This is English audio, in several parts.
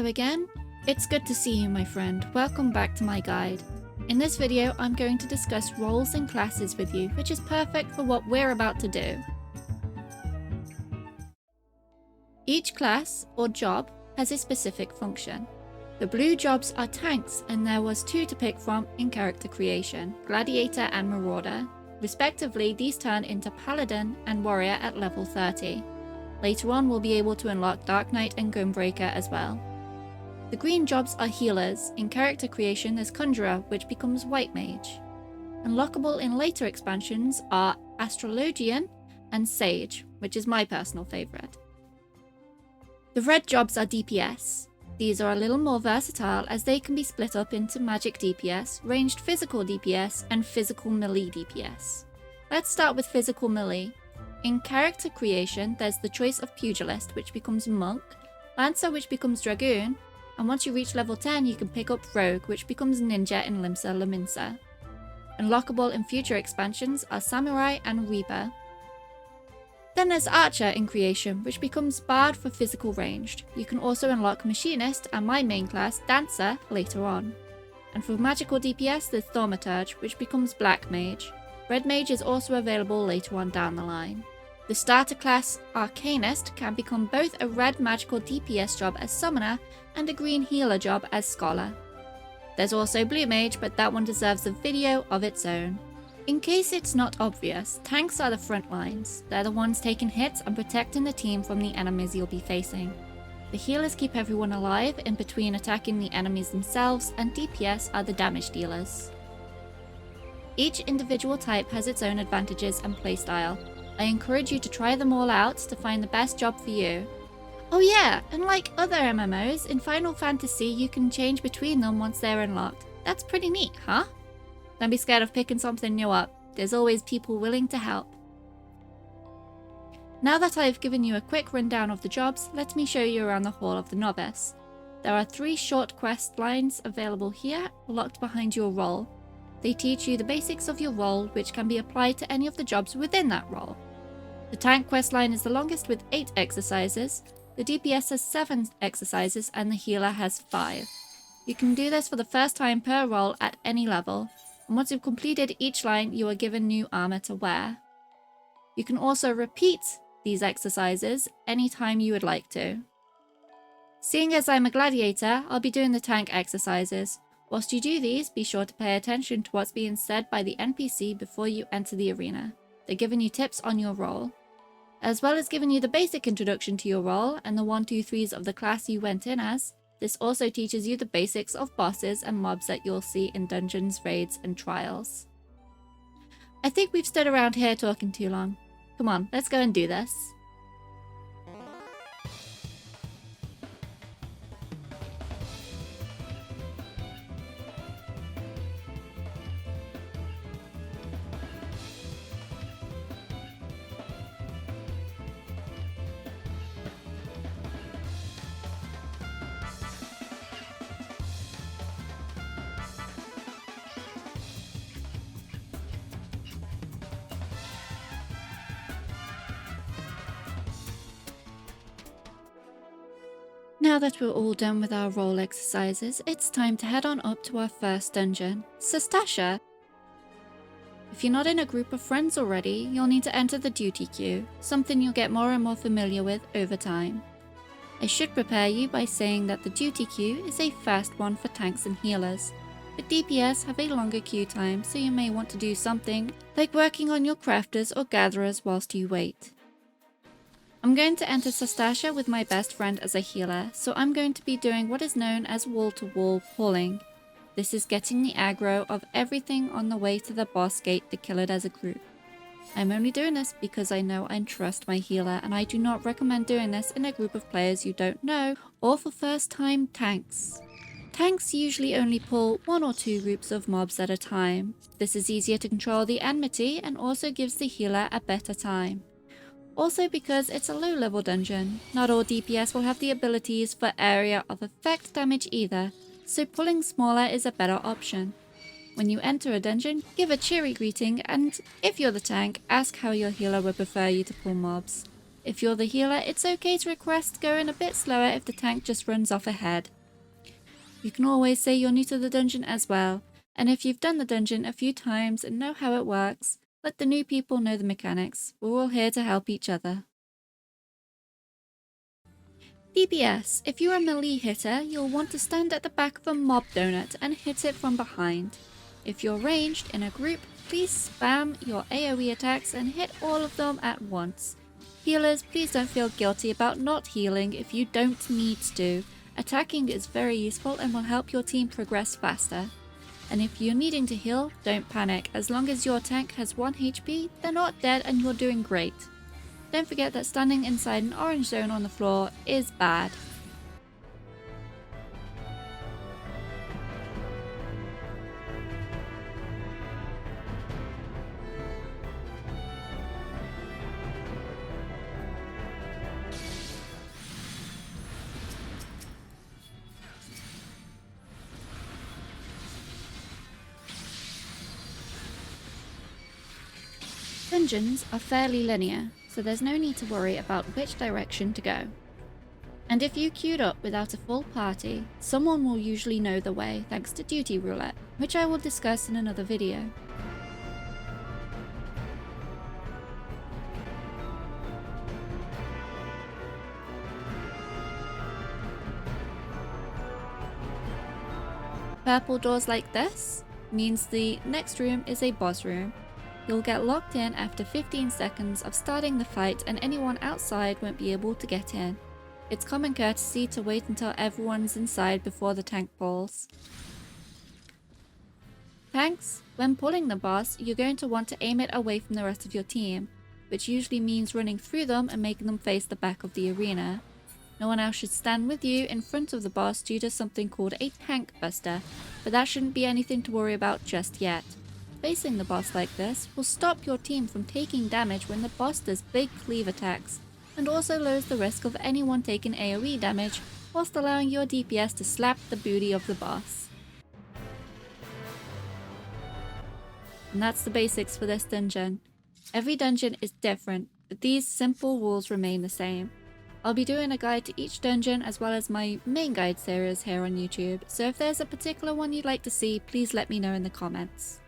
Hello again. It's good to see you, my friend. Welcome back to my guide. In this video, I'm going to discuss roles and classes with you, which is perfect for what we're about to do. Each class, or job, has a specific function. The blue jobs are tanks, and there was 2 to pick from in character creation, Gladiator and Marauder. Respectively, these turn into Paladin and Warrior at level 30. Later on, we'll be able to unlock Dark Knight and Gunbreaker as well. The green jobs are healers. In character creation, there's Conjurer, which becomes White Mage. Unlockable in later expansions are Astrologian and Sage, which is my personal favourite. The red jobs are DPS. These are a little more versatile as they can be split up into magic DPS, ranged physical DPS, and physical melee DPS. Let's start with physical melee. In character creation, there's the choice of Pugilist, which becomes Monk, Lancer, which becomes Dragoon, and once you reach level 10, you can pick up Rogue, which becomes Ninja in Limsa Laminsa. Unlockable in future expansions are Samurai and Reaper. Then there's Archer in creation, which becomes Bard for physical ranged. You can also unlock Machinist and my main class, Dancer, later on. And for magical DPS, there's Thaumaturge, which becomes Black Mage. Red Mage is also available later on down the line. The starter class, Arcanist, can become both a red magical DPS job as Summoner and a green healer job as Scholar. There's also Blue Mage, but that one deserves a video of its own. In case it's not obvious, tanks are the front lines. They're the ones taking hits and protecting the team from the enemies you'll be facing. The healers keep everyone alive in between attacking the enemies themselves, and DPS are the damage dealers. Each individual type has its own advantages and playstyle. I encourage you to try them all out to find the best job for you. Oh yeah, unlike other MMOs, in Final Fantasy you can change between them once they're unlocked. That's pretty neat, huh? Don't be scared of picking something new up. There's always people willing to help. Now that I've given you a quick rundown of the jobs, let me show you around the Hall of the Novice. There are 3 short quest lines available here, locked behind your role. They teach you the basics of your role, which can be applied to any of the jobs within that role. The tank questline is the longest with 8 exercises, the DPS has 7 exercises, and the healer has 5. You can do this for the first time per role at any level, and once you've completed each line, you are given new armor to wear. You can also repeat these exercises anytime you would like to. Seeing as I'm a gladiator, I'll be doing the tank exercises. Whilst you do these, be sure to pay attention to what's being said by the NPC before you enter the arena. They're giving you tips on your role. As well as giving you the basic introduction to your role and the 1, 2, 3s of the class you went in as, this also teaches you the basics of bosses and mobs that you'll see in dungeons, raids, and trials. I think we've stood around here talking too long. Come on, let's go and do this. Now that we're all done with our role exercises, it's time to head on up to our first dungeon, Sastasha. If you're not in a group of friends already, you'll need to enter the duty queue, something you'll get more and more familiar with over time. I should prepare you by saying that the duty queue is a fast one for tanks and healers, but DPS have a longer queue time, so you may want to do something like working on your crafters or gatherers whilst you wait. I'm going to enter Sastasha with my best friend as a healer, so I'm going to be doing what is known as wall-to-wall pulling. This is getting the aggro of everything on the way to the boss gate to kill it as a group. I'm only doing this because I know and trust my healer, and I do not recommend doing this in a group of players you don't know or for first-time tanks. Tanks usually only pull 1 or 2 groups of mobs at a time. This is easier to control the enmity and also gives the healer a better time. Also because it's a low-level dungeon, not all DPS will have the abilities for area of effect damage either, so pulling smaller is a better option. When you enter a dungeon, give a cheery greeting, and if you're the tank, ask how your healer would prefer you to pull mobs. If you're the healer, it's okay to request going a bit slower if the tank just runs off ahead. You can always say you're new to the dungeon as well, and if you've done the dungeon a few times and know how it works, let the new people know the mechanics. We're all here to help each other. DPS. If you're a melee hitter, you'll want to stand at the back of a mob donut and hit it from behind. If you're ranged in a group, please spam your AoE attacks and hit all of them at once. Healers, please don't feel guilty about not healing if you don't need to. Attacking is very useful and will help your team progress faster. And if you're needing to heal, don't panic. As long as your tank has 1 HP, they're not dead and you're doing great. Don't forget that standing inside an orange zone on the floor is bad. Dungeons are fairly linear, so there's no need to worry about which direction to go. And if you queued up without a full party, someone will usually know the way thanks to duty roulette, which I will discuss in another video. Purple doors like this means the next room is a boss room. You'll get locked in after 15 seconds of starting the fight and anyone outside won't be able to get in. It's common courtesy to wait until everyone's inside before the tank pulls. Tanks, when pulling the boss, you're going to want to aim it away from the rest of your team, which usually means running through them and making them face the back of the arena. No one else should stand with you in front of the boss due to something called a tank buster, but that shouldn't be anything to worry about just yet. Facing the boss like this will stop your team from taking damage when the boss does big cleave attacks, and also lowers the risk of anyone taking AoE damage, whilst allowing your DPS to slap the booty of the boss. And that's the basics for this dungeon. Every dungeon is different, but these simple rules remain the same. I'll be doing a guide to each dungeon as well as my main guide series here on YouTube, so if there's a particular one you'd like to see, please let me know in the comments.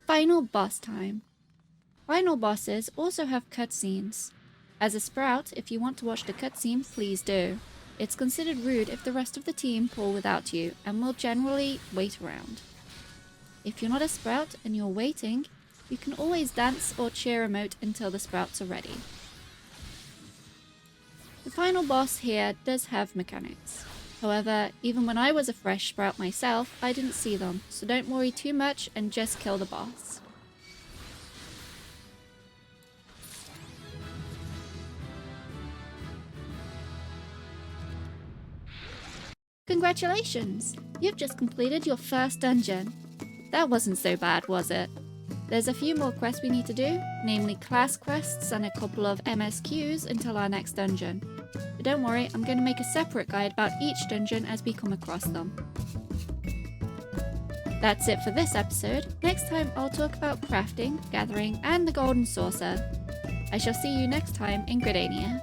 Final boss time. Final bosses also have cutscenes. As a Sprout, if you want to watch the cutscene, please do. It's considered rude if the rest of the team pull without you, and will generally wait around. If you're not a Sprout and you're waiting, you can always dance or cheer emote until the Sprouts are ready. The final boss here does have mechanics. However, even when I was a fresh Sprout myself, I didn't see them, so don't worry too much and just kill the boss. Congratulations! You've just completed your first dungeon. That wasn't so bad, was it? There's a few more quests we need to do, namely class quests and a couple of MSQs until our next dungeon. But don't worry, I'm going to make a separate guide about each dungeon as we come across them. That's it for this episode. Next time I'll talk about crafting, gathering, and the golden saucer. I shall see you next time in Gradania.